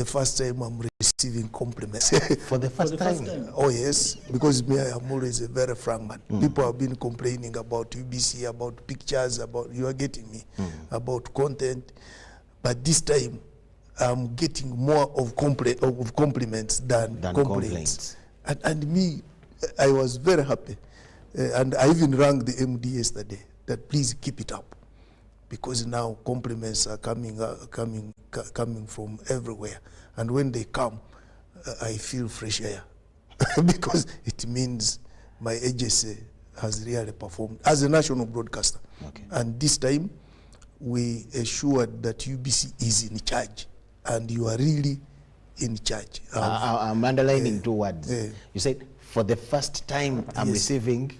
the first time I'm receiving compliments. For the first time? Oh yes, because me, I am always a very frank man. People have been complaining about UBC, about pictures, about, you are getting me, about content. But this time, I'm getting more of compliments than complaints. And me, I was very happy. And I even rang the MD yesterday that please keep it up, because now compliments are coming from everywhere. And when they come, I feel fresh air because it means my agency has really performed as a national broadcaster. Okay. And this time, we assured that UBC is in charge, and you are really in charge. I'm underlining 2 words. You said, for the first time, I'm receiving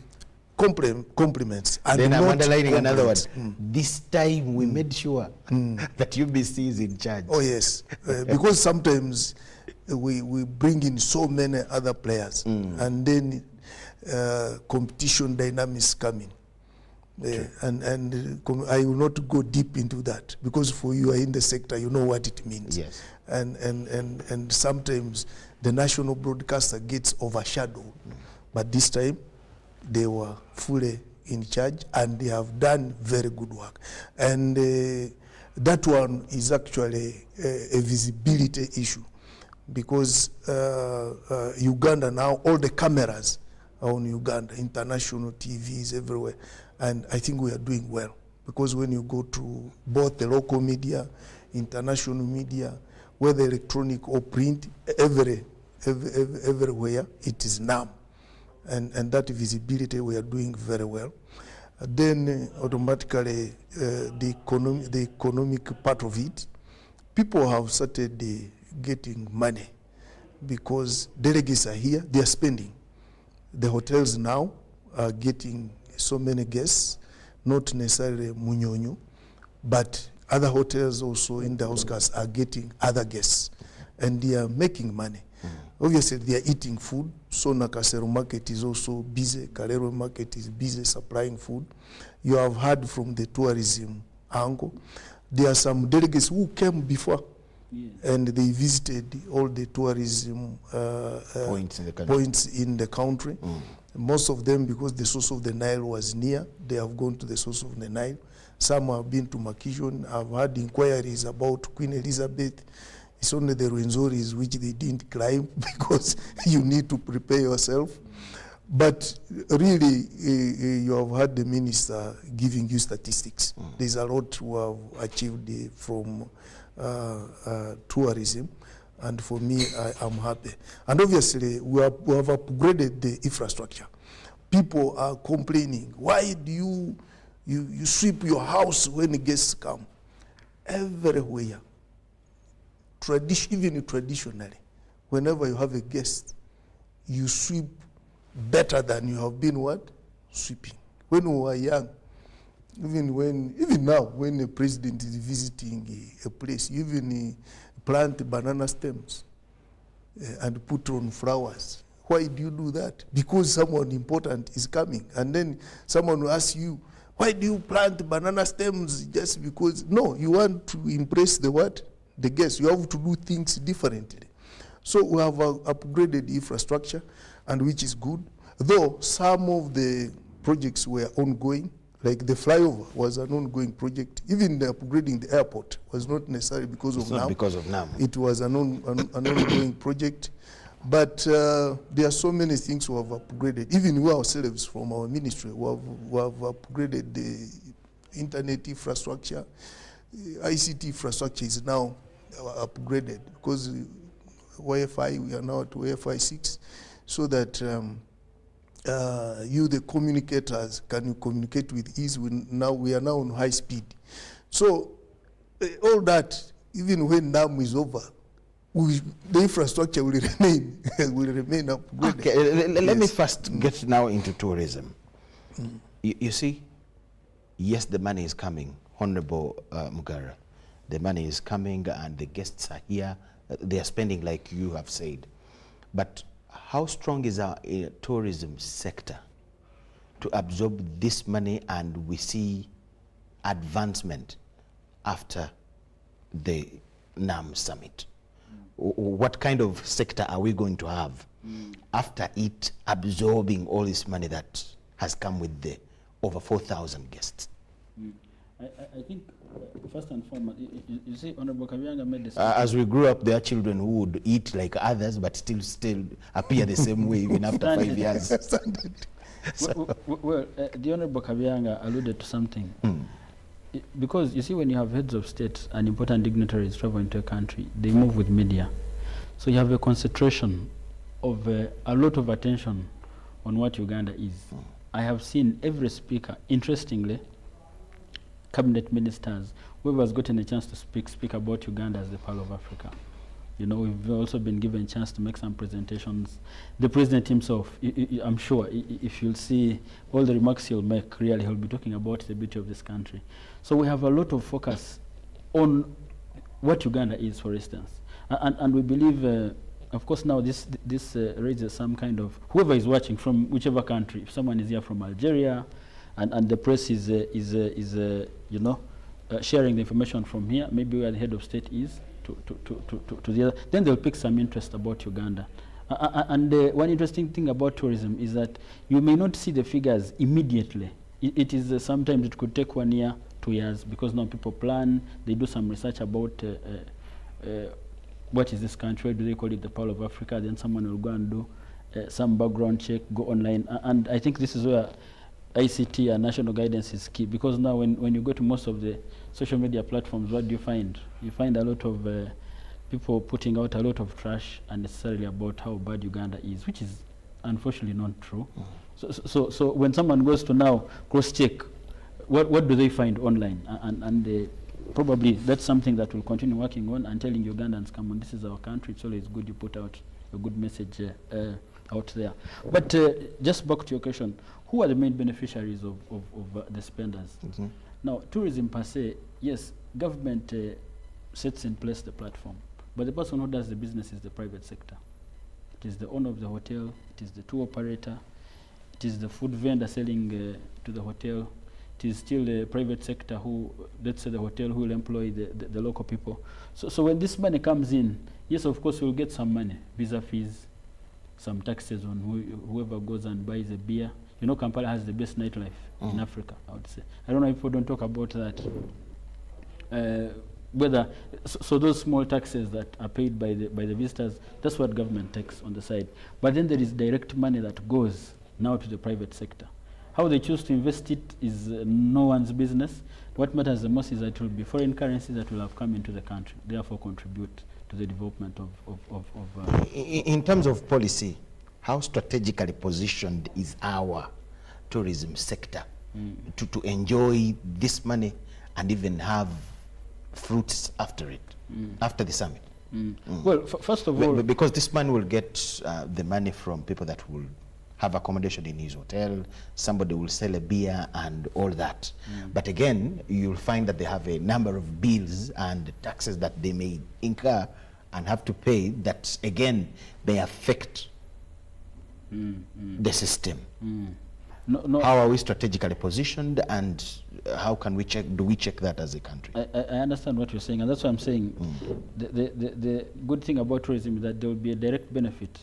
compliments. And then I'm underlining another word. This time we made sure that UBC is in charge. Oh yes, because sometimes we bring in so many other players, and then competition dynamics come in. And I will not go deep into that, because for you are in the sector, you know what it means. Yes. And sometimes the national broadcaster gets overshadowed, but this time they were fully in charge, and they have done very good work. And that one is actually a visibility issue, because Uganda now, all the cameras are on Uganda, international TVs everywhere. And I think we are doing well, because when you go to both the local media, international media, whether electronic or print, everywhere it is NAM. And that visibility we are doing very well. Then automatically the economic part of it, people have started getting money, because delegates are here, they are spending. The hotels now are getting so many guests, not necessarily Munyonyo, but other hotels also in the outskirts are getting other guests, and they are making money. Obviously, they are eating food, so Nakasero market is also busy, Kalero market is busy supplying food. You have heard from the tourism angle. There are some delegates who came before, and they visited all the tourism points in the country. Most of them, because the source of the Nile was near, they have gone to the source of the Nile. Some have been to Makishon. I've had inquiries about Queen Elizabeth. It's only the Rwenzoris which they didn't climb, because you need to prepare yourself. But really, you have had the minister giving you statistics. There's a lot who have achieved from tourism. And for me, I'm happy. And obviously, we have upgraded the infrastructure. People are complaining, why do you sweep your house when guests come? Everywhere. Even traditionally, whenever you have a guest, you sweep better than you have been what? Sweeping. When we were young, even now, when the president is visiting a place, even plant banana stems and put on flowers. Why do you do that? Because someone important is coming. And then someone will ask you, why do you plant banana stems? Just because? No, you want to impress the what? The guests. You have to do things differently. So we have upgraded the infrastructure, and which is good. Though some of the projects were ongoing, like the flyover was an ongoing project. Even the upgrading the airport was not necessarily because of NAM. Because of NAM. It was an ongoing project. But there are so many things we have upgraded. Even we ourselves from our ministry, we have upgraded the internet infrastructure. ICT infrastructure is now upgraded, because Wi-Fi, we are now at Wi-Fi 6, so that you, the communicators, can communicate with ease. We are now on high speed. So all that, even when NAM is over, the infrastructure will remain upgraded. Okay, let me first get now into tourism. You see, yes, the money is coming, Honorable Mugara. The money is coming and the guests are here. They are spending like you have said. But how strong is our tourism sector to absorb this money, and we see advancement after the NAM summit? what kind of sector are we going to have after it absorbing all this money that has come with the over 4,000 guests? I think, first and foremost, you see, Honorable Kabyanga made this. As we grew up, there are children who would eat like others, but still appear the same way even after 5 years. Well, the Honorable Kabyanga alluded to something. Because you see, when you have heads of state and important dignitaries travel into a country, they move with media. So you have a concentration of a lot of attention on what Uganda is. I have seen every speaker, interestingly, cabinet ministers, whoever has gotten a chance to speak about Uganda as the Pearl of Africa. You know, we've also been given a chance to make some presentations. The president himself, I'm sure, if you'll see all the remarks he'll make, really, he'll be talking about the beauty of this country. So we have a lot of focus on what Uganda is, for instance. And we believe, of course, now this raises some kind of, whoever is watching from whichever country, if someone is here from Algeria, and the press is sharing the information from here, maybe where the head of state is, to the other, then they'll pick some interest about Uganda. And one interesting thing about tourism is that you may not see the figures immediately. It is sometimes it could take 1 year, 2 years, because now people plan, they do some research about what is this country, why do they call it the Pearl of Africa, then someone will go and do some background check, go online. And I think this is where ICT and national guidance is key, because now when you go to most of the social media platforms, what do you find? You find a lot of people putting out a lot of trash unnecessarily about how bad Uganda is, which is unfortunately not true. So when someone goes to now cross-check, what do they find online? And probably that's something that we'll continue working on and telling Ugandans, come on, this is our country, it's always good you put out a good message out there. But just back to your question, who are the main beneficiaries of the spenders? Now, tourism per se, yes, government sets in place the platform, but the person who does the business is the private sector. It is the owner of the hotel, it is the tour operator, it is the food vendor selling to the hotel, it is still the private sector who, let's say the hotel, who will employ the local people. So when this money comes in, yes, of course, we'll get some money, visa fees, some taxes on whoever goes and buys a beer. You know, Kampala has the best nightlife in Africa, I would say. I don't know if people don't talk about that. So those small taxes that are paid by the visitors, that's what government takes on the side. But then there is direct money that goes now to the private sector. How they choose to invest it is no one's business. What matters the most is that it will be foreign currency that will have come into the country, therefore contribute to the development of in terms of policy, how strategically positioned is our tourism sector to enjoy this money and even have fruits after it, after the summit? Well, first of all, because this man will get the money from people that will have accommodation in his hotel, somebody will sell a beer and all that. But again, you'll find that they have a number of bills and taxes that they may incur and have to pay that, again, may affect the system. No, how are we strategically positioned, and how can we check, do we check that as a country? I understand what you're saying, and that's what I'm saying. The good thing about tourism is that there will be a direct benefit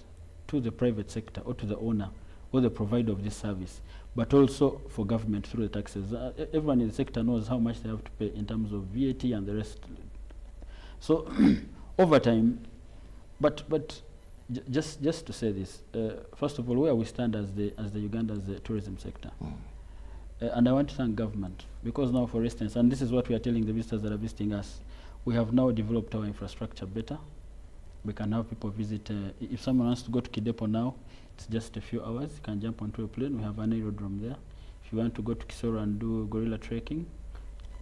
to the private sector or to the owner or the provider of this service, but also for government through the taxes. Everyone in the sector knows how much they have to pay in terms of VAT and the rest. So over time, but just to say this, first of all, where we stand as the Uganda's tourism sector, and I want to thank government, because now, for instance, and this is what we are telling the visitors that are visiting us, we have now developed our infrastructure better. We can have people visit. If someone wants to go to Kidepo now, it's just a few hours. You can jump onto a plane. We have an aerodrome there. If you want to go to Kisoro and do gorilla trekking,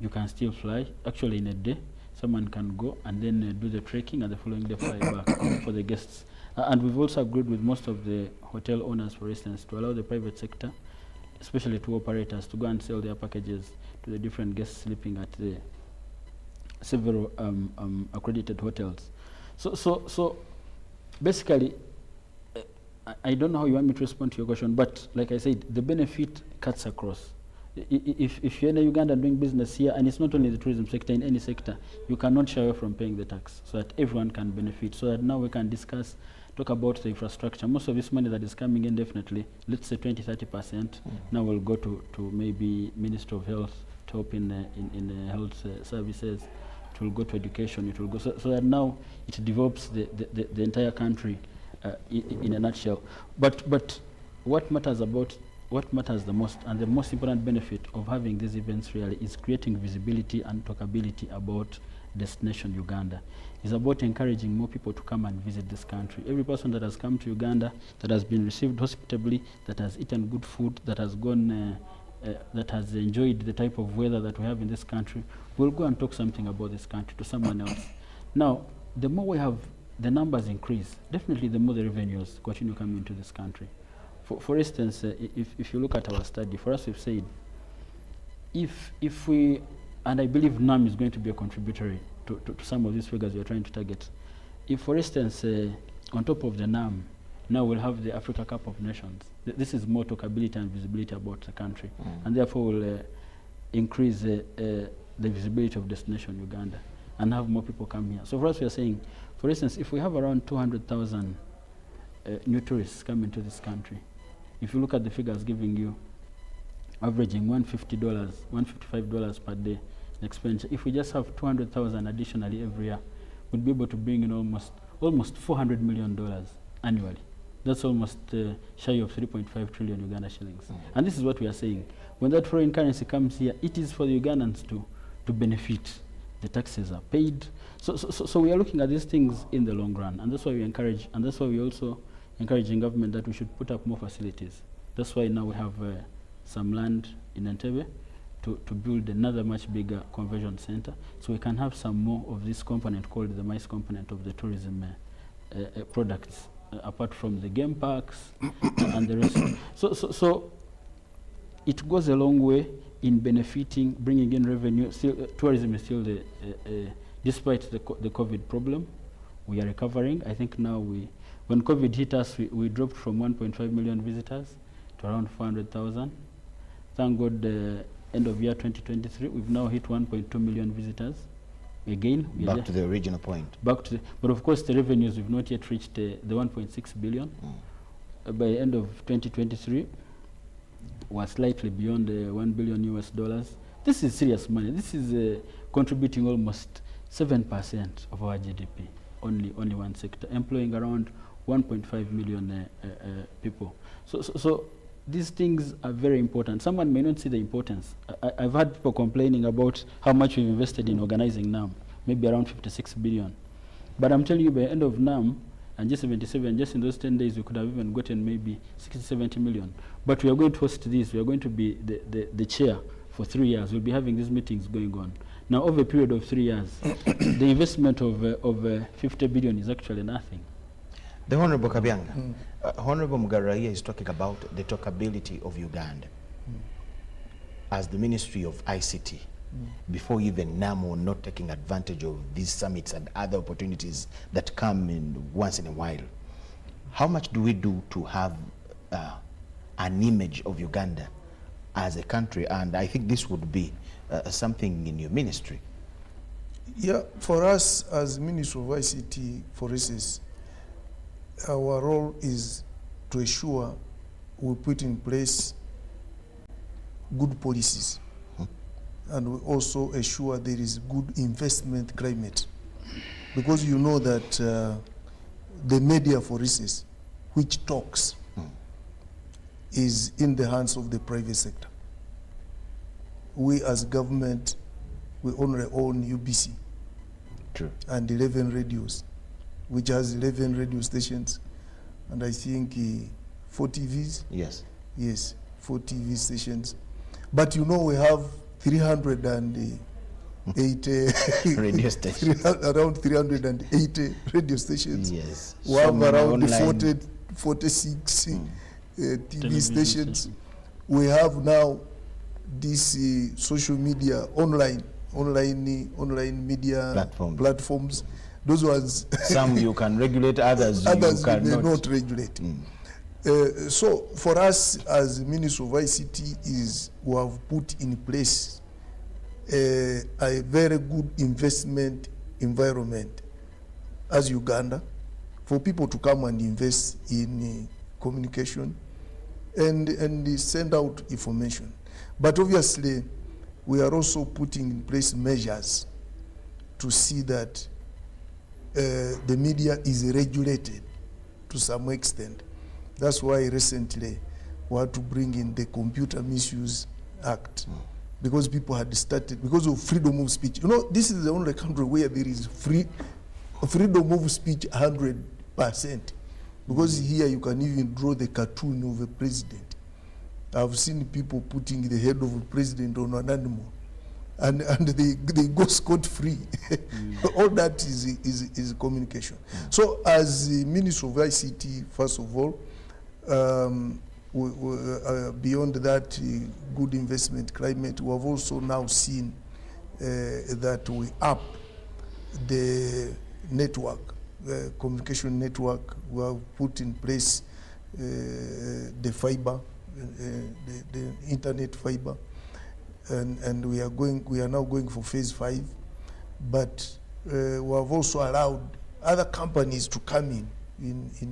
you can still fly. Actually, in a day, someone can go and then do the trekking, and the following day fly back for the guests. And we've also agreed with most of the hotel owners, for instance, to allow the private sector, especially tour operators, to go and sell their packages to the different guests sleeping at the several accredited hotels. So basically, I don't know how you want me to respond to your question, but like I said, the benefit cuts across. If you're in Uganda doing business here, and it's not only the tourism sector, in any sector, you cannot shy away from paying the tax so that everyone can benefit. So that now we can talk about the infrastructure. Most of this money that is coming in, definitely, let's say 20-30%, now will go to maybe Ministry of Health to help in health services. It will go to education. It will go so that now it develops the entire country in a nutshell. But what matters the most, and the most important benefit of having these events really, is creating visibility and talkability about Destination Uganda. It's about encouraging more people to come and visit this country. Every person that has come to Uganda, that has been received hospitably, that has eaten good food, that has gone, that has enjoyed the type of weather that we have in this country, will go and talk something about this country to someone else. Now, the more we have, the numbers increase. Definitely, the more the revenues continue coming into this country. For instance, if you look at our study, for us we've said, if we, and I believe NAM is going to be a contributory to some of these figures we are trying to target. If, for instance, on top of the NAM, now we'll have the Africa Cup of Nations. This is more talkability and visibility about the country, and therefore will increase the visibility of Destination Uganda and have more people come here. So for us, we are saying, for instance, if we have around 200,000 new tourists coming to this country, if you look at the figures giving you, averaging $150, $155 per day in expenditure, if we just have 200,000 additionally every year, we'd be able to bring in almost $400 million annually. That's almost shy of 3.5 trillion Uganda shillings. And this is what we are saying. When that foreign currency comes here, it is for the Ugandans to benefit. The taxes are paid. So we are looking at these things in the long run, and that's why we encourage, and that's why we also encouraging government that we should put up more facilities. That's why now we have some land in Entebbe to build another much bigger conversion center, so we can have some more of this component called the MICE component of the tourism products, apart from the game parks and the rest. So it goes a long way in benefiting, bringing in revenue. Still, tourism is still despite the COVID problem, we are recovering. I think now when COVID hit us, we dropped from 1.5 million visitors to around 400,000. Thank God, end of year 2023, we've now hit 1.2 million visitors. Again, we back to the original point. But of course, the revenues, we've not yet reached the 1.6 billion. By end of 2023, we're slightly beyond the $1 billion US. This is serious money. This is contributing almost 7% of our GDP, only one sector, employing around 1.5 million people. So these things are very important. Someone may not see the importance. I've had people complaining about how much we've invested in organizing NAM, maybe around 56 billion. But I'm telling you, by the end of NAM, and G77, just in those 10 days, we could have even gotten maybe 60, 70 million. But we are going to host this. We are going to be the chair for 3 years. We'll be having these meetings going on. Now, over a period of 3 years, the investment of 50 billion is actually nothing. The Honorable Kabyanga, Honorable Mugarahia is talking about the talkability of Uganda as the Ministry of ICT. Before even NAMO not taking advantage of these summits and other opportunities that come in once in a while. How much do we do to have an image of Uganda as a country? And I think this would be something in your ministry. Yeah, for us as Ministry of ICT, for instance, our role is to ensure we put in place good policies. And we also ensure there is good investment climate. Because you know that the media, for instance, which talks, is in the hands of the private sector. We as government, we only own UBC. True. And 11 radios, which has 11 radio stations, and I think 4 TVs. Yes. Yes, 4 TV stations. But you know we have 380 radio stations. Around 380 radio stations. Yes. We have around 46 TV stations. We have now this social media, online media platforms. Those ones. Some you can regulate, others you may cannot. not regulate. So for us as Ministry of ICT is we have put in place a very good investment environment as Uganda for people to come and invest in communication and send out information. But obviously, we are also putting in place measures to see that the media is regulated to some extent. That's why recently we had to bring in the Computer Misuse Act, because people had started, because of freedom of speech. You know, this is the only country where there is freedom of speech 100%. Because here you can even draw the cartoon of a president. I've seen people putting the head of a president on an animal, and they go scot-free. All that is communication. So as the Minister of ICT, first of all, beyond that good investment climate, we have also now seen that we up the network, communication network. We have put in place the fiber, the internet fiber, and we are now going for phase 5. But we have also allowed other companies to come in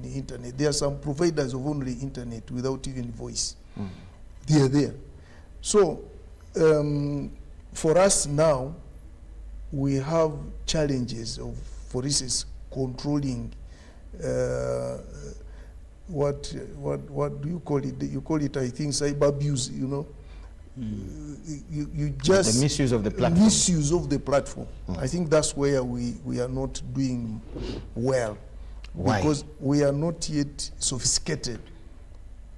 the internet. There are some providers of only internet without even voice. They are there. So for us now, we have challenges of, for instance, controlling what do you call it? You call it, I think, cyber abuse. You know, you just the misuse of the platform. Misuse of the platform. I think that's where we are not doing well. Why? Because we are not yet sophisticated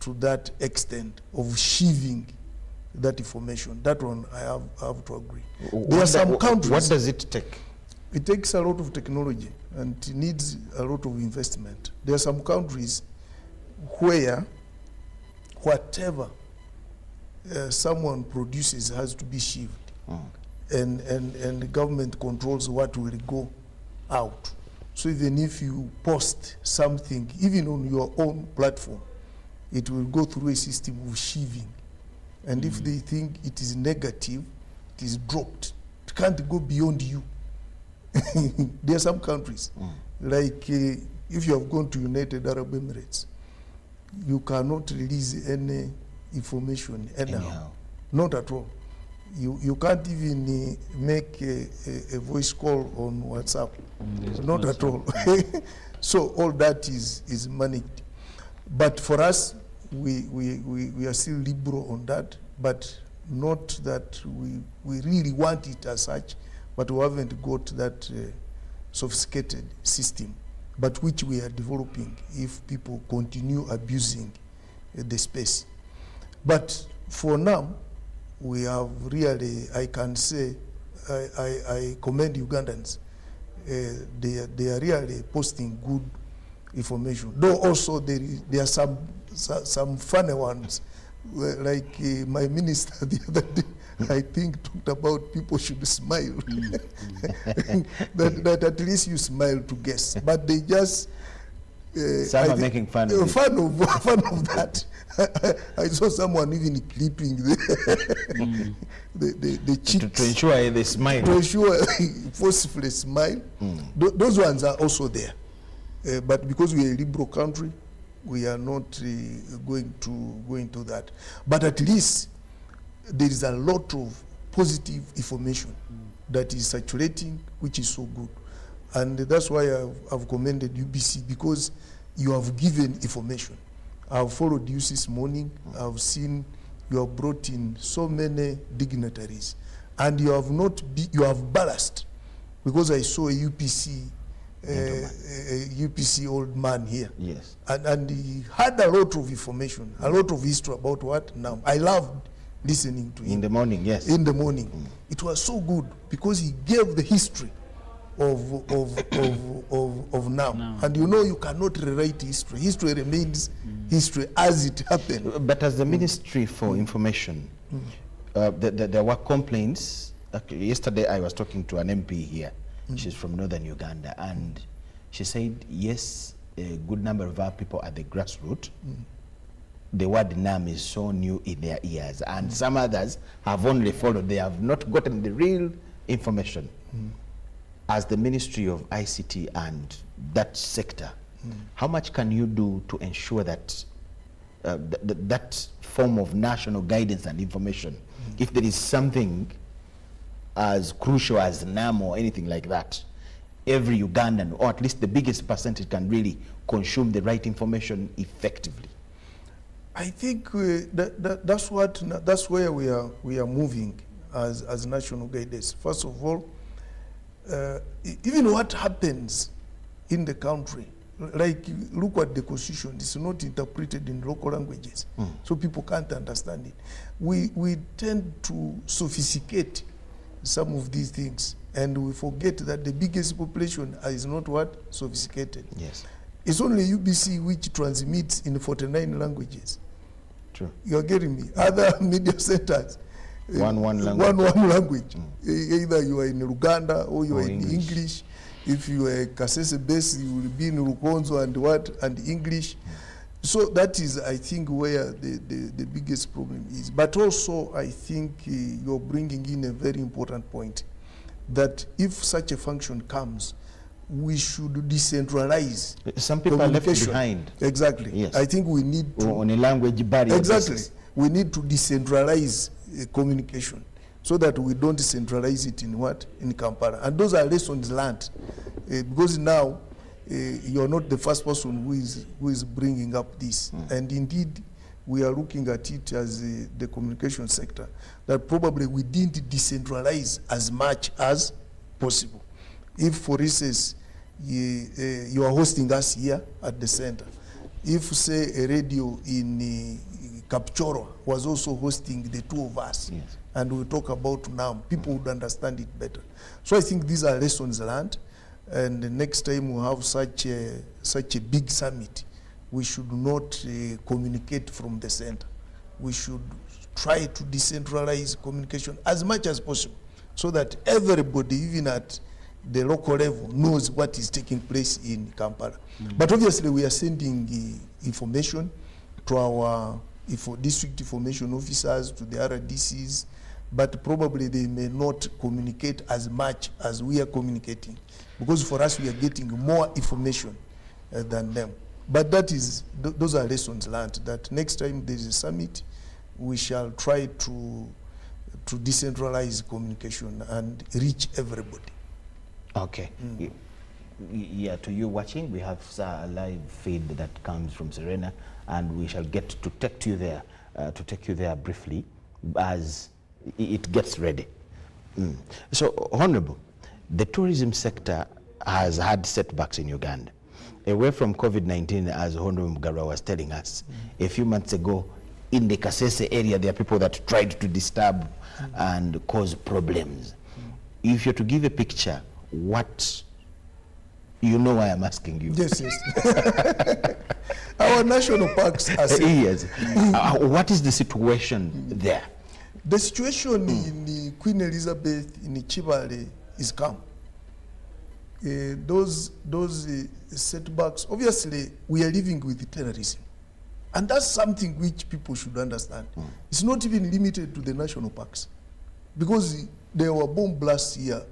to that extent of sheathing that information. That one I have to agree. There are some countries. What does it take? It takes a lot of technology and it needs a lot of investment. There are some countries where whatever someone produces has to be sheathed, and the government controls what will go out. So even if you post something, even on your own platform, it will go through a system of sheathing. And if they think it is negative, it is dropped. It can't go beyond you. There are some countries, like if you have gone to United Arab Emirates, you cannot release any information anyhow. Not at all. You can't even make a voice call on WhatsApp. Not at all. So all that is managed. But for us, we are still liberal on that, but not that we really want it as such, but we haven't got that sophisticated system, but which we are developing if people continue abusing the space. But for now, we have really, I can say, I commend Ugandans. They are really posting good information. Though also there are some funny ones, like my minister the other day, I think, talked about people should smile. that at least you smile to guests. But they just some are making fun of fun of that. I saw someone even clipping the cheeks to ensure they smile. To ensure forcefully smile. Those ones are also there. But because we are a liberal country, we are not going to that. But at least there is a lot of positive information that is circulating, which is so good. And that's why I've commended UBC, because you have given information. I've followed you this morning. I've seen you have brought in so many dignitaries, and you have balanced, because I saw a UPC old man here. Yes. And he had a lot of information, a lot of history about what now. I loved listening to him. In the morning, yes. In the morning. It was so good because he gave the history of now. And you know you cannot rewrite history. History remains history as it happened. But as the Ministry for Information, there were complaints. Yesterday I was talking to an MP here. She's from northern Uganda, and she said, yes, a good number of our people at the grassroots the word NAM is so new in their ears, and some others have only followed. They have not gotten the real information. As the Ministry of ICT and that sector, how much can you do to ensure that that form of national guidance and information, if there is something as crucial as NAM or anything like that, every Ugandan, or at least the biggest percentage, can really consume the right information effectively? I think that's where we are moving as national guidance. First of all, even what happens in the country, like look at the constitution, it's not interpreted in local languages, so people can't understand it. We tend to sophisticate some of these things, and we forget that the biggest population is not what? Sophisticated. Yes. It's only UBC which transmits in 49 languages. True. You're getting me? Other media centers, one language. One language. Either you are in Uganda or you are in English. If you are Kasese base, you will be in Rukonzo and English. So that is, I think, where the biggest problem is. But also, I think you're bringing in a very important point, that if such a function comes, we should decentralize. Some people are left behind. Exactly. Yes. I think we need to, on a language barrier. Exactly. Basis. We need to decentralize communication, so that we don't centralize it in Kampala. And those are lessons learned, because now you're not the first person who is bringing up this. And indeed, we are looking at it as the communication sector, that probably we didn't decentralize as much as possible. If, for instance, you are hosting us here at the center, if, say, a radio in Kapchorwa was also hosting the two of us, yes, and we talk about NAM, people would understand it better. So I think these are lessons learned, and the next time we have such a big summit, we should not communicate from the center. We should try to decentralize communication as much as possible, so that everybody, even at the local level, knows what is taking place in Kampala. But obviously we are sending information to our district information officers, to the RDCs, but probably they may not communicate as much as we are communicating, because for us we are getting more information than them. But that is, those are lessons learned, that next time there is a summit, we shall try to decentralize communication and reach everybody. Okay. Yeah, to you watching, we have a live feed that comes from Serena, and we shall get to take you there briefly as it gets ready. So, Honorable, the tourism sector has had setbacks in Uganda. Away from COVID-19, as Honorable Mugarwa was telling us a few months ago, in the Kasese area, there are people that tried to disturb and cause problems. If you're to give a picture, what, you know why I'm asking you. Yes, yes. Our national parks are safe. Yes. What is the situation there? The situation in Queen Elizabeth, in Chibale, is calm. Those setbacks, obviously, we are living with terrorism. And that's something which people should understand. It's not even limited to the national parks, because there were bomb blasts here,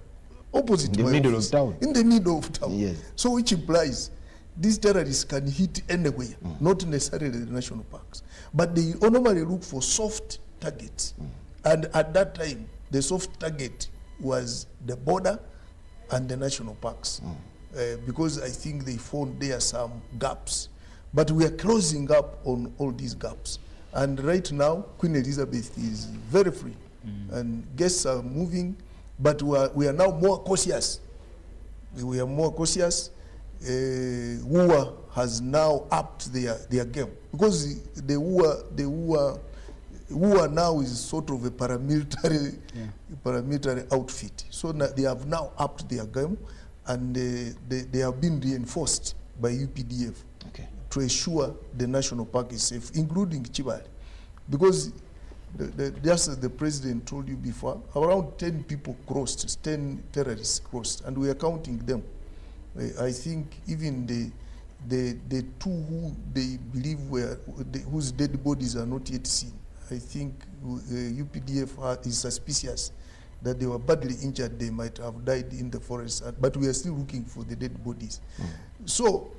opposite in the middle of town. In the middle of town. Yes. So which implies these terrorists can hit anywhere, not necessarily the national parks. But they normally look for soft targets. And at that time, the soft target was the border and the national parks. Because I think they found there some gaps. But we are closing up on all these gaps. And right now, Queen Elizabeth is very free. And guests are moving, but we are now more cautious. We are more cautious. WUA has now upped their game, because the WUA now is sort of a paramilitary outfit. So they have now upped their game, and they have been reinforced by UPDF to ensure the national park is safe, including Chibale. Because just as the president told you before, around 10 people crossed, 10 terrorists crossed, and we are counting them. I think even the two who they believe whose dead bodies are not yet seen. I think UPDF is suspicious that they were badly injured. They might have died in the forest, but we are still looking for the dead bodies. So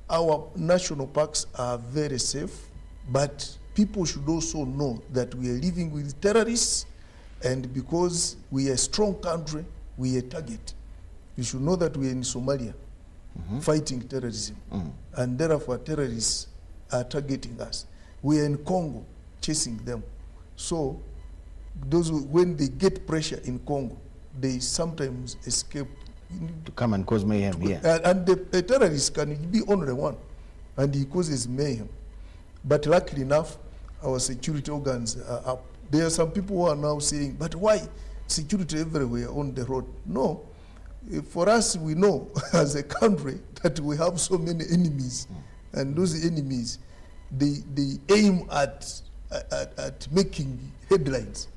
our national parks are very safe, but people should also know that we are living with terrorists, and because we are a strong country, we are a target. You should know that we are in Somalia fighting terrorism, and therefore terrorists are targeting us. We are in Congo chasing them. So those when they get pressure in Congo, they sometimes escape to come and cause mayhem here. And the terrorist can be only one, and he causes mayhem. But luckily enough, our security organs are up. There are some people who are now saying, but why security everywhere on the road? No. For us, we know as a country that we have so many enemies, and those enemies, they aim at making headlines.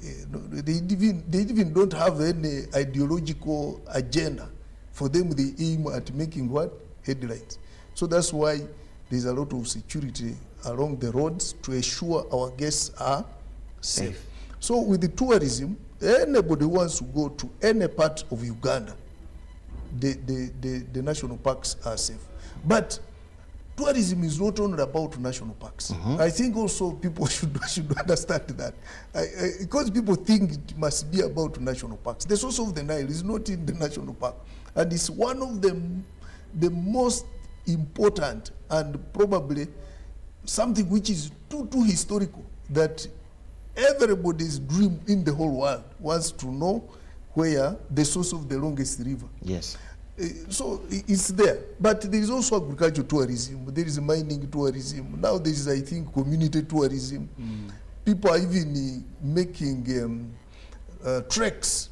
They even don't have any ideological agenda. For them, they aim at making what? Headlines. So that's why there's a lot of security along the roads to ensure our guests are safe. So with the tourism, anybody who wants to go to any part of Uganda, the national parks are safe. But tourism is not only about national parks. I think also people should understand that. Because people think it must be about national parks. The source of the Nile is not in the national park. And it's one of the most important and probably something which is too historical that everybody's dream in the whole world wants to know where the source of the longest river. Yes. So it's there. But there is also agricultural tourism. There is mining tourism. Now there is, I think, community tourism. People are even making treks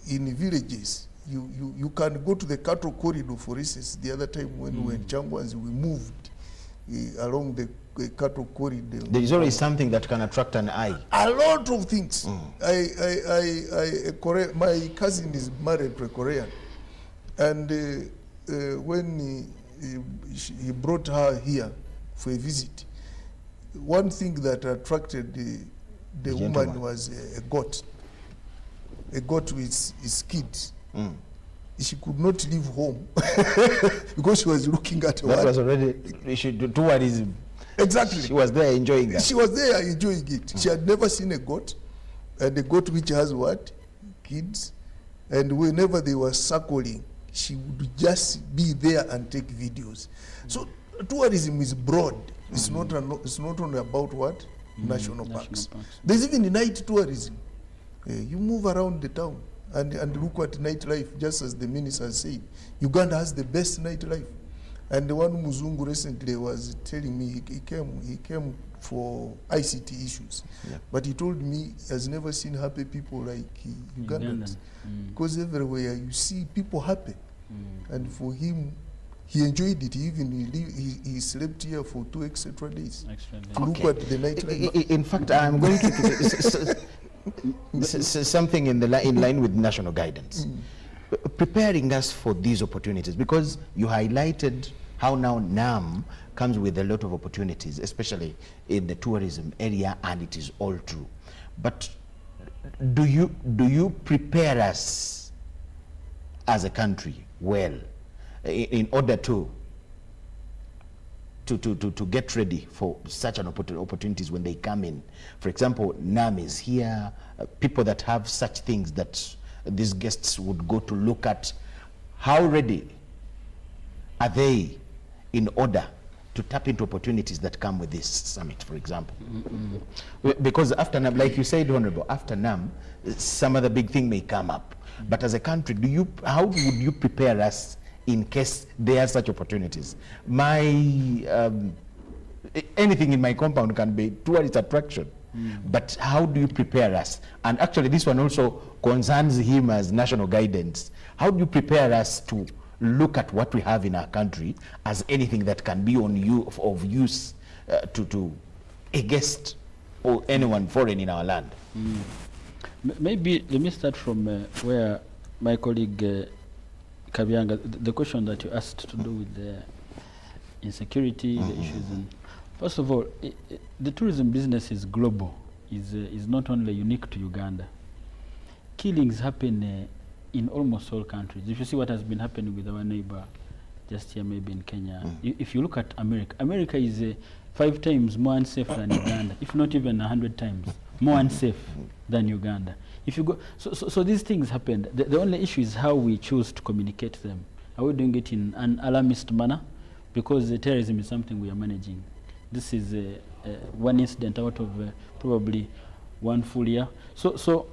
in villages. You can go to the cattle corridor, for instance. The other time when we were in Changwanzi, we moved along the cattle corridor. There is always something that can attract an eye. A lot of things. My cousin is married to a Korean, and when he brought her here for a visit, one thing that attracted the woman was a goat with his kids. She could not leave home because she was looking at that was already tourism. Exactly. She was there enjoying that. She was there enjoying it. She had never seen a goat, and a goat which has what? Kids. And whenever they were suckling, she would just be there and take videos. So tourism is broad. It's not only about what? National parks. There's even night tourism. You move around the town and look at nightlife, just as the minister said. Uganda has the best nightlife. And the one Muzungu recently was telling me he came for ICT issues. Yeah. But he told me he has never seen happy people like Ugandans. Because everywhere you see people happy. And for him, he enjoyed it. He slept here for 2 extra days. To look at the nightlife. In fact, I'm going to something in line with national guidance. Preparing us for these opportunities, because you highlighted how now NAM comes with a lot of opportunities, especially in the tourism area, and it is all true. But do you prepare us as a country well in order to get ready for such an opportunities when they come in? For example, NAM is here, people that have such things that these guests would go to look at. How ready are they in order to tap into opportunities that come with this summit, for example? Because after NAM, like you said, Honorable, after NAM, some other big thing may come up. But as a country, how would you prepare us in case there are such opportunities? Anything in my compound can be tourist attraction. But how do you prepare us? And actually this one also concerns him as national guidance. How do you prepare us to look at what we have in our country as anything that can be of use to a guest or anyone foreign in our land? Maybe let me start from where my colleague Kabyanga, the question that you asked to do with insecurity, the issues in... First of all, the tourism business is global, is not only unique to Uganda. Killings happen in almost all countries. If you see what has been happening with our neighbor just here, maybe in Kenya. If you look at America, America is 5 times more unsafe than Uganda, if not even 100 times more unsafe than Uganda. If you go, so these things happened. The only issue is how we choose to communicate them. Are we doing it in an alarmist manner? Because terrorism is something we are managing. This is one incident out of probably one full year. So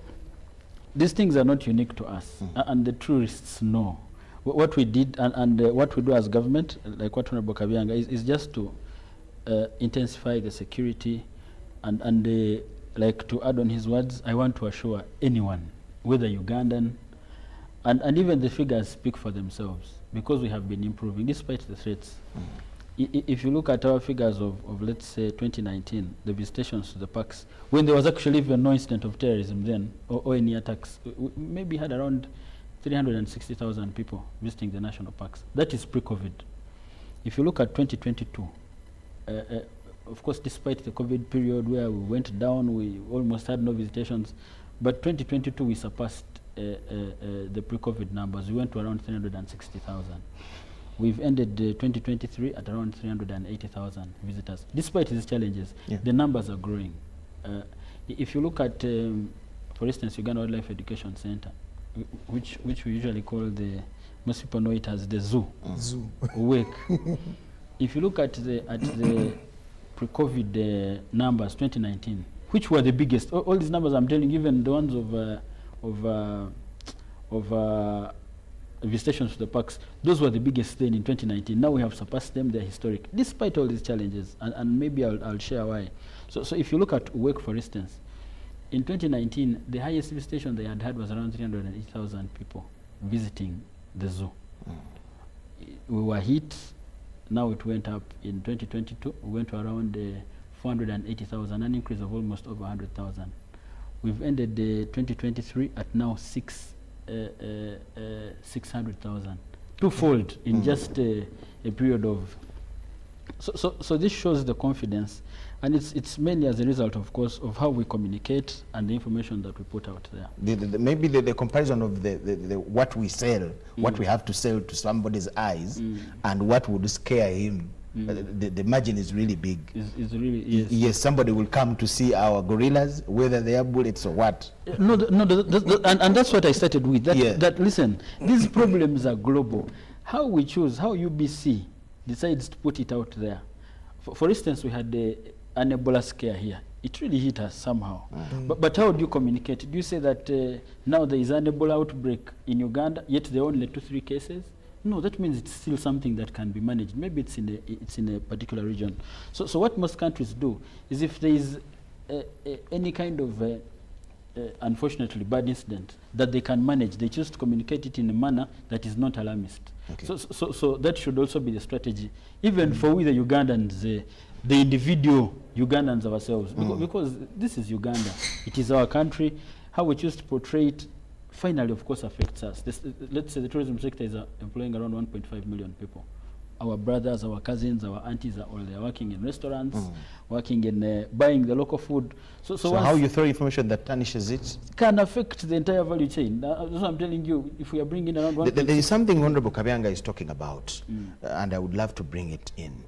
these things are not unique to us, and the tourists know. What we did and what we do as government, like what Honorable Kabyanga, is just to intensify the security and like to add on his words, I want to assure anyone, whether Ugandan, and even the figures speak for themselves, because we have been improving despite the threats. If you look at our figures of let's say 2019, the visitations to the parks, when there was actually even no incident of terrorism then, or any attacks, we maybe had around 360,000 people visiting the national parks. That is pre-COVID. If you look at 2022, of course, despite the COVID period where we went down, we almost had no visitations, but 2022 we surpassed the pre-COVID numbers. We went to around 360,000. We've ended 2023 at around 380,000 visitors. Despite these challenges, the numbers are growing. If you look at, for instance, Uganda Wildlife Education Center, which we usually call most people know it as the zoo. Zoo. WEC. If you look at the pre-COVID numbers, 2019, which were the biggest, all these numbers I'm telling you, even the ones of visitations to the parks, those were the biggest then in 2019. Now we have surpassed them, they're historic, despite all these challenges, and maybe I'll share why. So if you look at WEC, for instance, in 2019, the highest visitation they had was around 380,000 people visiting the zoo. We were hit. Now it went up in 2022. We went to around 480,000, an increase of almost over 100,000. We've ended 2023 at now 600,000, twofold in just a period of. So this shows the confidence, and it's mainly as a result, of course, of how we communicate and the information that we put out there. Maybe the comparison of the what we sell, what we have to sell to somebody's eyes, and what would scare him. The margin is really big. Is really, yes. Yes, somebody will come to see our gorillas, whether they are bullets or what. And that's what I started with. That listen, these problems are global. How we choose, how UBC decides to put it out there. For instance, we had an Ebola scare here. It really hit us somehow. But how do you communicate? Do you say that now there is an Ebola outbreak in Uganda, yet there are only 2-3 cases? No, that means it's still something that can be managed. Maybe it's in a particular region. So what most countries do is, if there is any kind of unfortunately bad incident that they can manage, they choose to communicate it in a manner that is not alarmist. Okay. So that should also be the strategy, even for we the Ugandans, the individual Ugandans ourselves, because this is Uganda. It is our country. How we choose to portray it finally, of course, affects us. Let's say the tourism sector is employing around 1.5 million people. Our brothers, our cousins, our aunties are all there, working in restaurants, working in buying the local food. So how you throw information that tarnishes it can affect the entire value chain. That's what I'm telling you. If we are bringing around there is something Honorable Kabyanga is talking about, and I would love to bring it in.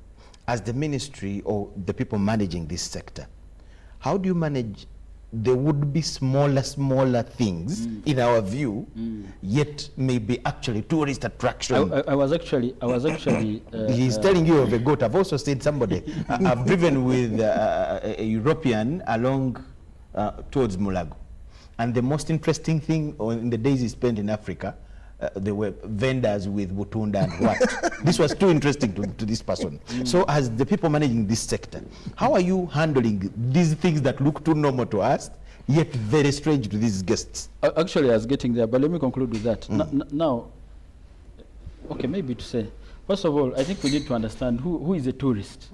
As the ministry or the people managing this sector, how do you manage? There would be smaller things in our view, yet maybe actually tourist attraction. I was actually. He's telling you of a goat. I've also seen somebody. I've driven with a European along towards Mulago, and the most interesting thing in the days he spent in Africa, there were vendors with butunda and what. This was too interesting to this person. So as the people managing this sector, how are you handling these things that look too normal to us, yet very strange to these guests? Actually, I was getting there, but let me conclude with that. Now, okay, maybe to say, first of all, I think we need to understand who is a tourist.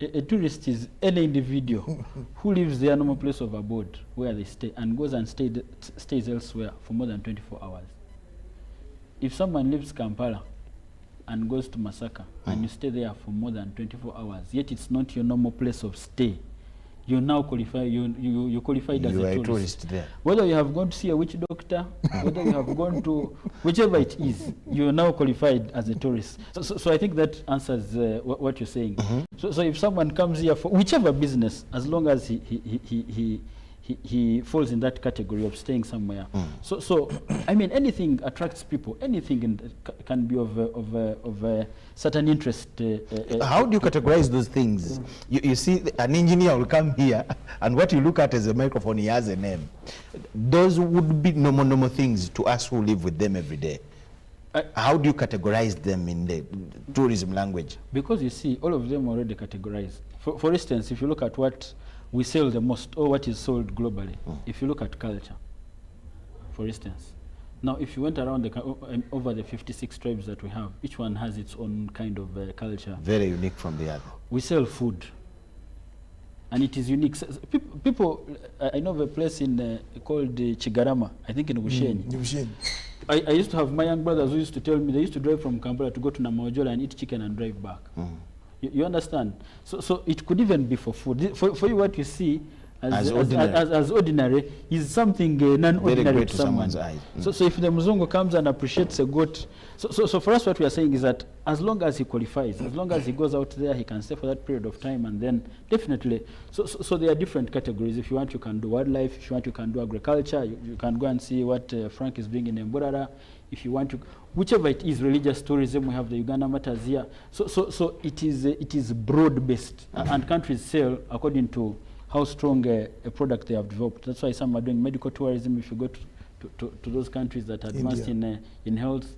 A tourist is any individual who leaves their normal place of abode where they stay and goes and stays elsewhere for more than 24 hours. If someone leaves Kampala and goes to Masaka and you stay there for more than 24 hours, yet it's not your normal place of stay, you now qualify, you qualified as a tourist there. Whether you have gone to see a witch doctor, whether you have gone to whichever it is, you're now qualified as a tourist. So I think that answers what you're saying. So if someone comes here for whichever business, as long as he falls in that category of staying somewhere. So I mean, anything attracts people. Anything can be of a certain interest. How do you categorize those things? You see, an engineer will come here, and what you look at as a microphone, he has a name. Those would be normal things to us who live with them every day. How do you categorize them in the tourism language? Because you see, all of them are already categorized. For instance, if you look at what we sell the most, or what is sold globally, if you look at culture, for instance. Now, if you went around over the 56 tribes that we have, each one has its own kind of culture. Very unique from the other. We sell food, and it is unique. People, I know of a place called Chigarama, I think in Bushenyi. I used to have my young brothers who used to tell me they used to drive from Kampala to go to Namaojola and eat chicken and drive back. You understand? So it could even be for food. For you, what you see as ordinary is something non-ordinary to someone's eye. So if the Mzungu comes and appreciates a goat, so for us what we are saying is that as long as he qualifies, as long as he goes out there, he can stay for that period of time, and then definitely, so there are different categories. If you want, you can do wildlife. If you want, you can do agriculture. You can go and see what Frank is doing in Mburara. If you want to, whichever it is, religious tourism, we have the Uganda Matters here. So it is broad-based, and countries sell according to how strong a product they have developed. That's why some are doing medical tourism. If you go to those countries that are advanced in health,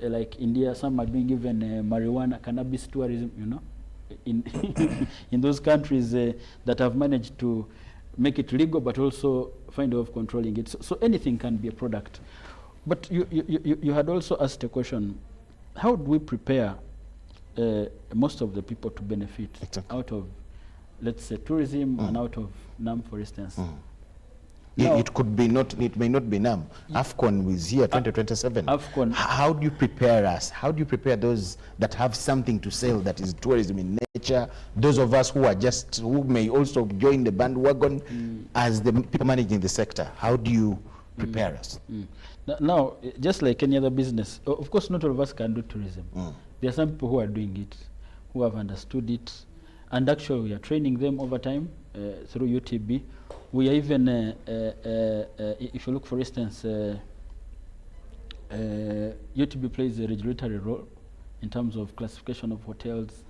like India, some are doing even marijuana, cannabis tourism, you know, in those countries that have managed to make it legal, but also find a way of controlling it. So anything can be a product. But you had also asked a question, how do we prepare most of the people to benefit out of, let's say, tourism and out of NAM, for instance? Now, it may not be NAM. AFCON is here, 2027. AFCON. How do you prepare us? How do you prepare those that have something to sell that is tourism in nature? Those of us who may also join the bandwagon as the people managing the sector. How do you prepare us? Now, just like any other business, of course, not all of us can do tourism. There are some people who are doing it, who have understood it, and actually we are training them over time through UTB. We are even, if you look, for instance, UTB plays a regulatory role in terms of classification of hotels,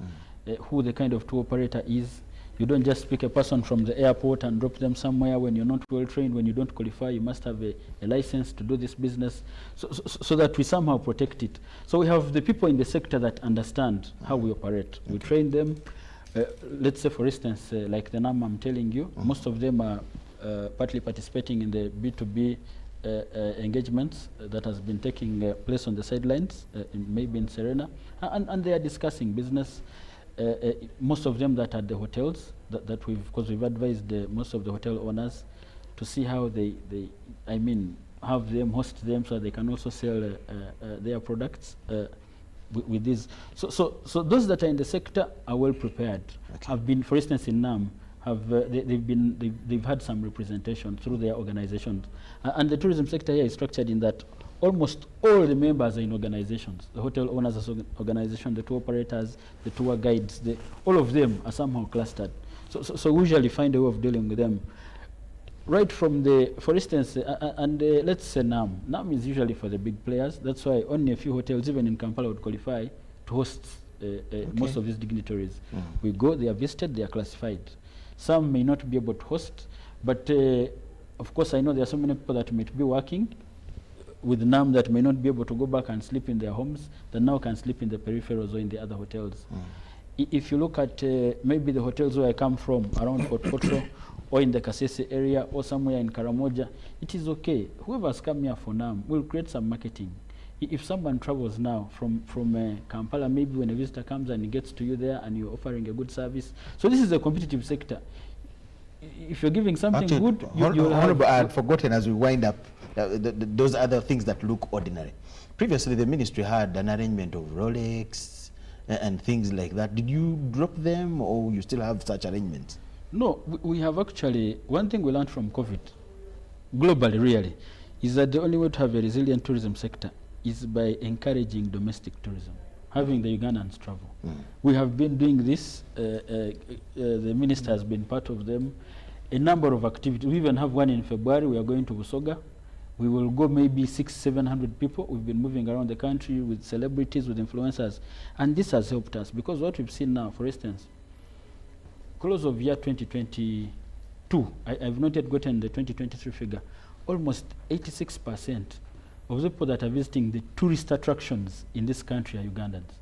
who the kind of tour operator is. You don't just pick a person from the airport and drop them somewhere when you're not well trained. When you don't qualify, you must have a license to do this business, so that we somehow protect it. So we have the people in the sector that understand how we operate. We train them. Let's say, for instance, like the NAM I'm telling you, most of them are partly participating in the B2B engagements that has been taking place on the sidelines, maybe in Serena, and they are discussing business. Most of them that are the hotels that we've advised most of the hotel owners to see how they have them host them so they can also sell their products with this. So those that are in the sector are well prepared. Have been, for instance, in NAM, they've had some representation through their organizations, and the tourism sector here is structured in that almost all the members are in organizations. The hotel owners organization, the tour operators, the tour guides, all of them are somehow clustered. So we usually find a way of dealing with them. Right from for instance, let's say NAM. NAM is usually for the big players. That's why only a few hotels, even in Kampala, would qualify to host most of these dignitaries. We go, they are visited, they are classified. Some may not be able to host, but of course I know there are so many people that might be working with NAM that may not be able to go back and sleep in their homes, that now can sleep in the peripherals or in the other hotels. If you look at maybe the hotels where I come from, around Port Potro, or in the Kasese area, or somewhere in Karamoja, it is okay. Whoever's come here for NAM will create some marketing. If someone travels now from Kampala, maybe when a visitor comes and he gets to you there and you're offering a good service. So this is a competitive sector. If you're giving something good, Honorable, I had forgotten as we wind up. those other things that look ordinary. Previously, the ministry had an arrangement of Rolex and things like that. Did you drop them, or you still have such arrangements? No, we have actually, one thing we learned from COVID, globally really, is that the only way to have a resilient tourism sector is by encouraging domestic tourism, having the Ugandans travel. We have been doing this, the minister has been part of them, a number of activities. We even have one in February. We are going to Busoga. We will go maybe 600-700 people. We've been moving around the country with celebrities, with influencers, and this has helped us, because what we've seen now, for instance, close of year 2022, I've not yet gotten the 2023 figure, almost 86% of the people that are visiting the tourist attractions in this country are Ugandans.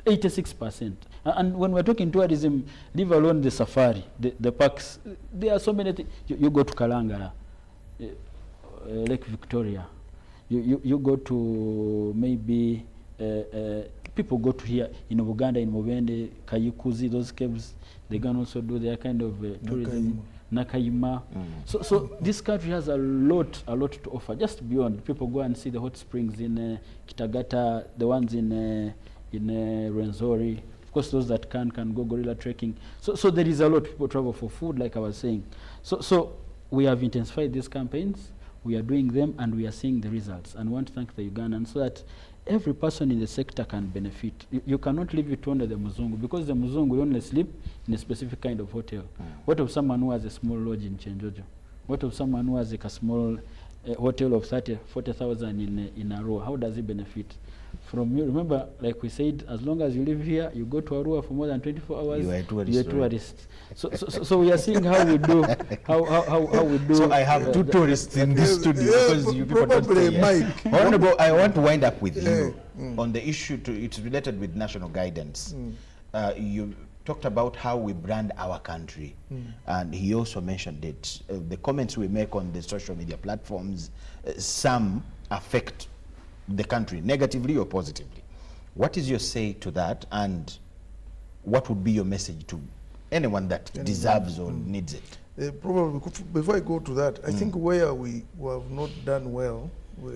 86%. And when we're talking tourism, leave alone the safari, the parks, there are so many things. You go to Kalangala, Lake Victoria, you go to maybe, people go to here in Uganda, in Mubende, Kayikuzi, those caves, they can also do their kind of tourism. Nakayima. So this country has a lot to offer, just beyond. People go and see the hot springs in Kitagata, the ones in Rwenzori. Of course, those that can go gorilla trekking. So there is a lot. People travel for food, like I was saying. So we have intensified these campaigns. We are doing them, and we are seeing the results. And we want to thank the Ugandans so that every person in the sector can benefit. You cannot leave it to only the Muzungu, because the Muzungu will only sleep in a specific kind of hotel. What of someone who has a small lodge in Chenjojo? What of someone who has like a small hotel of 40,000 in Arua? How does he benefit? From you, remember, like we said, as long as you live here, you go to Arua for more than 24 hours, you are a tourist. You're a tourist. So we are seeing how we do, how we do. So I have two tourists in this studio, because you people don't stay here. Honorable, I want to wind up with you on the issue. It's related with national guidance. You talked about how we brand our country, and he also mentioned it. The comments we make on the social media platforms, some affect the country negatively or positively. What is your say to that, and what would be your message to anyone that deserves or needs it? Probably, before I go to that, I think where we have not done well, we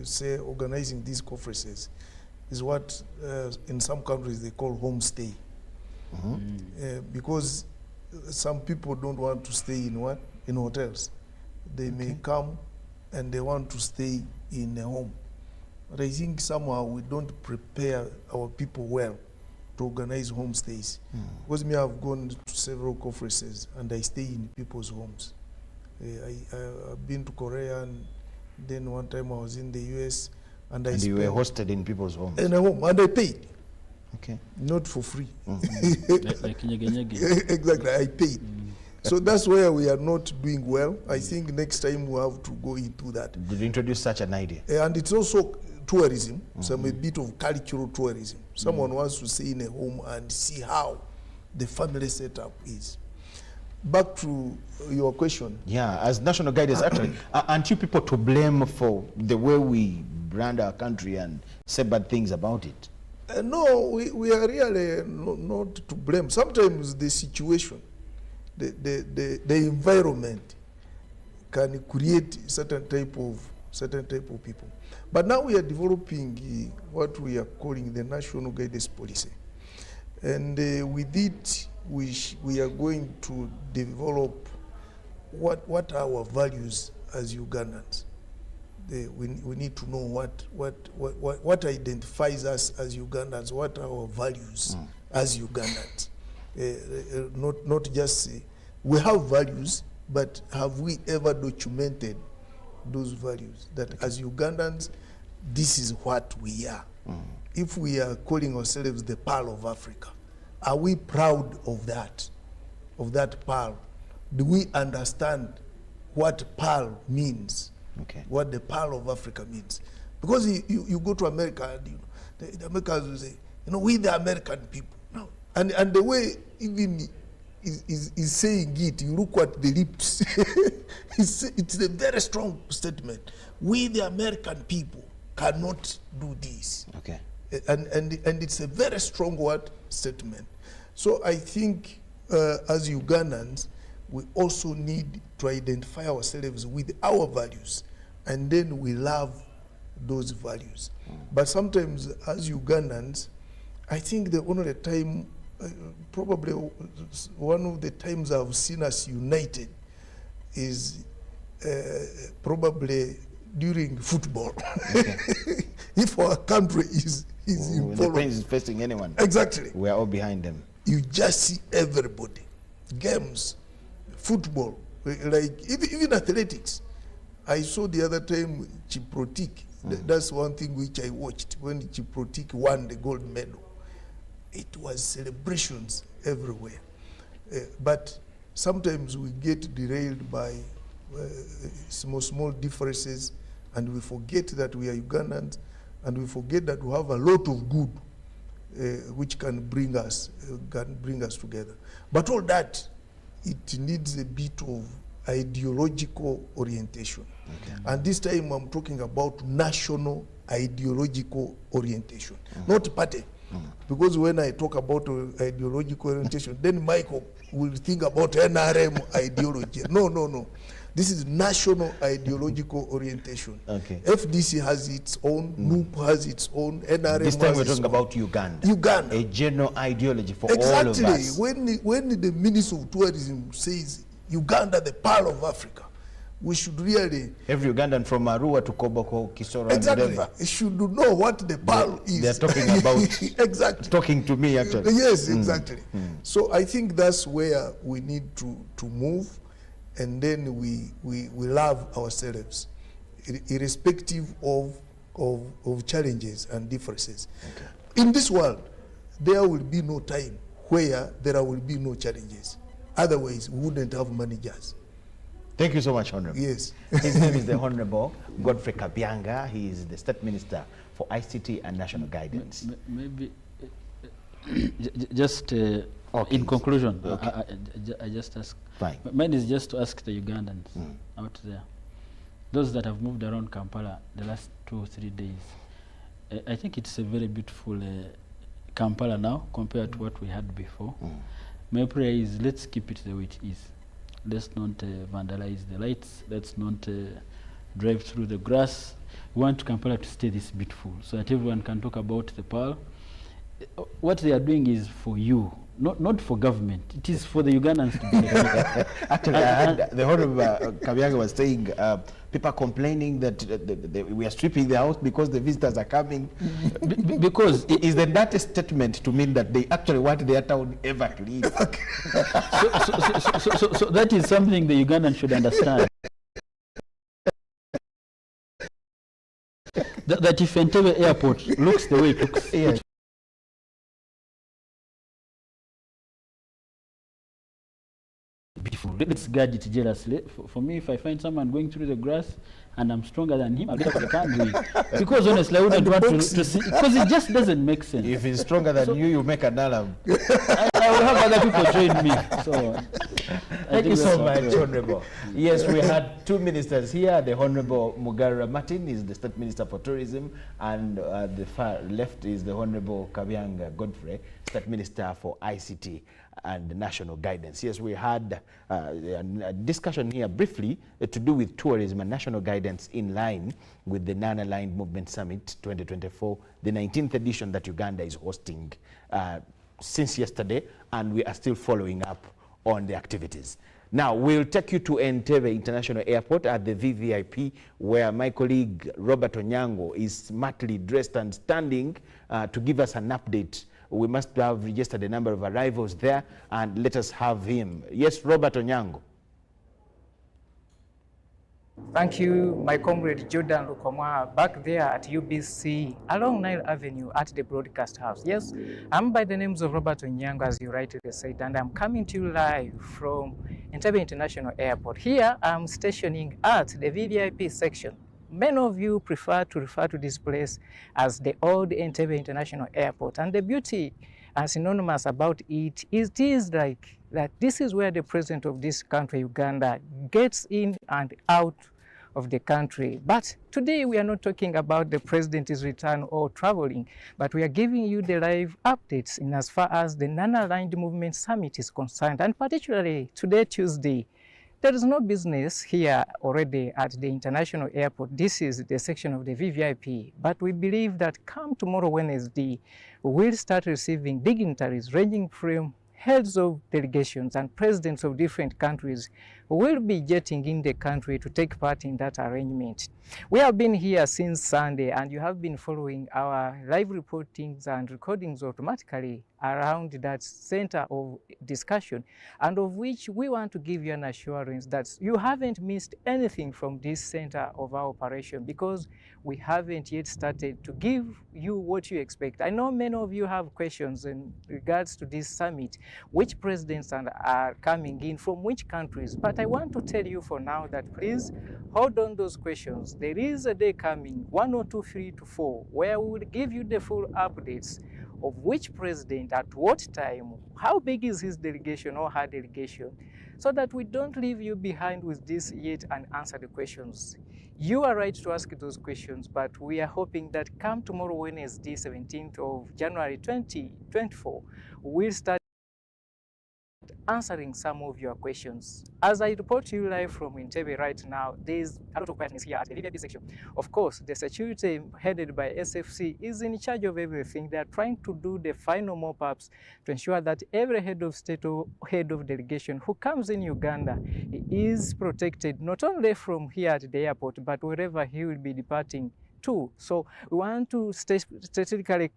say organizing these conferences, is what in some countries they call homestay. Because some people don't want to stay in hotels. They may come and they want to stay in a home. But I think somehow we don't prepare our people well to organize homestays. Because me, I've gone to several conferences and I stay in people's homes. I've been to Korea, and then one time I was in the US, and you were hosted in people's homes? In a home, and I paid. Okay. Not for free. Like nyege. Exactly, I paid. So that's where we are not doing well. I think next time we have to go into that. Did you introduce such an idea? And it's also tourism, some a bit of cultural tourism. Someone wants to stay in a home and see how the family setup is. Back to your question. Yeah, as national guidance, actually, aren't you people to blame for the way we brand our country and say bad things about it? No, we are really not to blame. Sometimes the situation, the environment can create certain type of people. But now we are developing what we are calling the national guidance policy, and with it we are going to develop what are our values as Ugandans. We need to know what identifies us as Ugandans. What are our values as Ugandans? Not just we have values, but have we ever documented those values, that as Ugandans, this is what we are? If we are calling ourselves the Pearl of Africa, are we proud of that pearl? Do we understand what pearl means? What the Pearl of Africa means? Because you go to America, and the Americans will say, we the American people. No. And the way even is saying it, you look at the lips, it's a very strong statement. We the American people cannot do this. And it's a very strong statement. So I think as Ugandans, we also need to identify ourselves with our values and then we love those values. But sometimes as Ugandans, I think the only time, probably one of the times I've seen us united is probably during football. Okay. If our country is involved, the pain is facing anyone. Exactly. We are all behind them. You just see everybody. Games, football, like even athletics. I saw the other time Chiprotik. That's one thing which I watched when Chiprotik won the gold medal. It was celebrations everywhere. But sometimes we get derailed by small differences, and we forget that we are Ugandans, and we forget that we have a lot of good which can bring us together. But all that, it needs a bit of ideological orientation. Okay. And this time I'm talking about national ideological orientation, not party. Because when I talk about ideological orientation, then Michael will think about NRM ideology. No. This is national ideological orientation. Okay. FDC has its own, NUP has its own, NRM this time has we're its talking own. about Uganda. Uganda. A general ideology for exactly. all of us. When the Minister of Tourism says Uganda, the pearl of Africa, we should really... Every Ugandan from Arua to Koboko, Kisoro, exactly. and whatever. Should know what the pearl is. They're talking about... exactly. Talking to me, actually. Yes, exactly. So I think that's where we need to move, and then we love ourselves, irrespective of challenges and differences. Okay. In this world, there will be no time where there will be no challenges. Otherwise, we wouldn't have managers. Thank you so much, Honorable. Yes. His name is the Honorable Godfrey Kabyanga. He is the State Minister for ICT and National Guidance. Maybe just in conclusion, okay. I just ask. Fine. Mine is just to ask the Ugandans out there, those that have moved around Kampala the last 2 or 3 days. I think it's a very beautiful Kampala now compared to what we had before. My prayer is let's keep it the way it is. Let's not vandalize the lights. Let's not drive through the grass. We want Kampala to stay this beautiful so that everyone can talk about the pearl. What they are doing is for you, not for government. It is for the Ugandans to be Actually, I heard the Honorable Kabyanga was saying people are complaining that we are stripping the house because the visitors are coming. Because is that a statement to mean that they actually want their town ever clean? So that is something the Ugandans should understand. that if Entebbe Airport looks the way it looks, yes. Beautiful. Let's guard it jealously. For me, if I find someone going through the grass and I'm stronger than him, I'll get up I can't do it. Because honestly, I wouldn't want to see, because it just doesn't make sense. If he's stronger than you, you make an alarm. I will have other people join me. So, thank you so much, Honorable. Yes, we had 2 ministers here. The Honorable Mugara Martin is the State Minister for Tourism, and the far left is the Honorable Kabyanga Godfrey, State Minister for ICT and National Guidance. Yes, we had a discussion here briefly to do with tourism and national guidance in line with the Non-Aligned Movement Summit 2024, the 19th edition that Uganda is hosting since yesterday, and we are still following up on the activities. Now, we'll take you to Entebbe International Airport at the VVIP, where my colleague Robert Onyango is smartly dressed and standing to give us an update. We must have registered a number of arrivals there, and let us have him. Yes, Robert Onyango. Thank you, my comrade Jordan Lukomwa, back there at UBC along Nile Avenue at the Broadcast House. Yes, I'm by the names of Robert Onyango, as you rightly said, and I'm coming to you live from Entebbe International Airport. Here, I'm stationing at the VVIP section. Many of you prefer to refer to this place as the old Entebbe International Airport, and the beauty and synonymous about it is like that this is where the president of this country, Uganda, gets in and out of the country. But today we are not talking about the president's return or traveling, but we are giving you the live updates in as far as the Non-Aligned Movement Summit is concerned, and particularly today, Tuesday, There is no business here already at the international airport. This is the section of the VVIP. But we believe that come tomorrow Wednesday, we'll start receiving dignitaries ranging from heads of delegations and presidents of different countries who will be jetting in the country to take part in that arrangement. We have been here since Sunday, and you have been following our live reportings and recordings automatically around that center of discussion, and of which we want to give you an assurance that you haven't missed anything from this center of our operation, because we haven't yet started to give you what you expect. I know many of you have questions in regards to this summit, which presidents are coming in from which countries, but I want to tell you for now that please hold on those questions. There is a day coming, 1 or 2, 3 to 4, where we will give you the full updates of which president, at what time, how big is his delegation or her delegation, so that we don't leave you behind with this yet unanswered questions. You are right to ask those questions, but we are hoping that come tomorrow Wednesday, 17th of January 2024, we'll start answering some of your questions. As I report to you live from Entebbe right now, there's a lot of quietness here at the VVIP section. Of course, the security headed by SFC is in charge of everything. They are trying to do the final mop-ups to ensure that every head of state or head of delegation who comes in Uganda is protected, not only from here at the airport, but wherever he will be departing to. So we want to strategically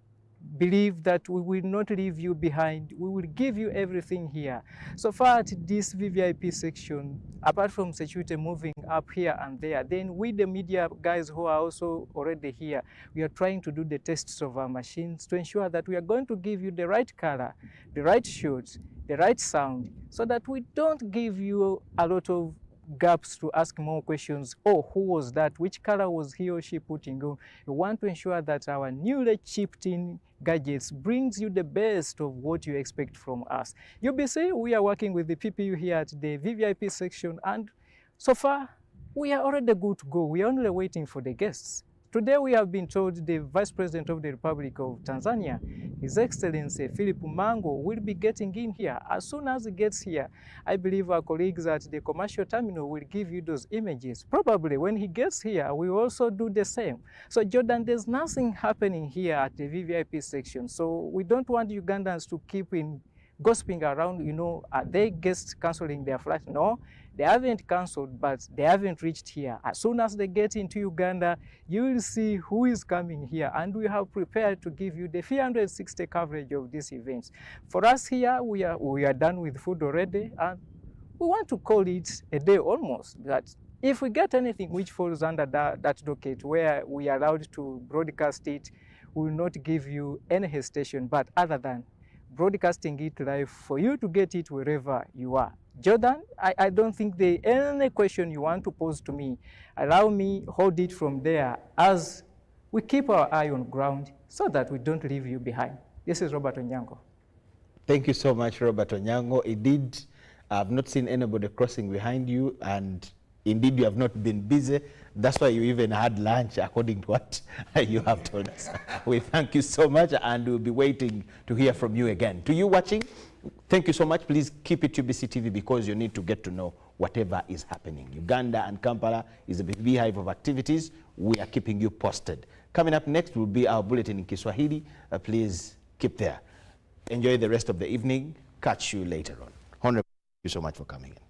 believe that we will not leave you behind. We will give you everything here. So far at this VVIP section, apart from security moving up here and there, then we the media guys who are also already here, we are trying to do the tests of our machines to ensure that we are going to give you the right color, the right shots, the right sound, so that we don't give you a lot of gaps to ask more questions. Oh, who was that? Which color was he or she putting on? We want to ensure that our newly chipped in gadgets brings you the best of what you expect from us. UBC, we are working with the PPU here at the VVIP section, and so far we are already good to go. We are only waiting for the guests. Today we have been told the Vice President of the Republic of Tanzania, His Excellency Philip Mango, will be getting in here. As soon as he gets here, I believe our colleagues at the commercial terminal will give you those images. Probably when he gets here, we will also do the same. So Jordan, there's nothing happening here at the VVIP section. So we don't want Ugandans to keep in gossiping around, you know, are they guests cancelling their flight? No, they haven't cancelled, but they haven't reached here. As soon as they get into Uganda, you will see who is coming here, and we have prepared to give you the 360 coverage of these events. For us here, we are done with food already, and we want to call it a day almost. That if we get anything which falls under that docket where we are allowed to broadcast it, we will not give you any hesitation, but other than broadcasting it live for you to get it wherever you are. Jordan, I don't think there any question you want to pose to me. Allow me hold it from there as we keep our eye on ground so that we don't leave you behind. This is Robert Onyango. Thank you so much, Robert Onyango. Indeed, I've not seen anybody crossing behind you, and indeed you have not been busy. That's why you even had lunch, according to what you have told us. We thank you so much, and we'll be waiting to hear from you again. To you watching, thank you so much. Please keep it UBC TV, because you need to get to know whatever is happening. Uganda and Kampala is a beehive of activities. We are keeping you posted. Coming up next will be our bulletin in Kiswahili. Please keep there. Enjoy the rest of the evening. Catch you later on. Honorable, thank you so much for coming in.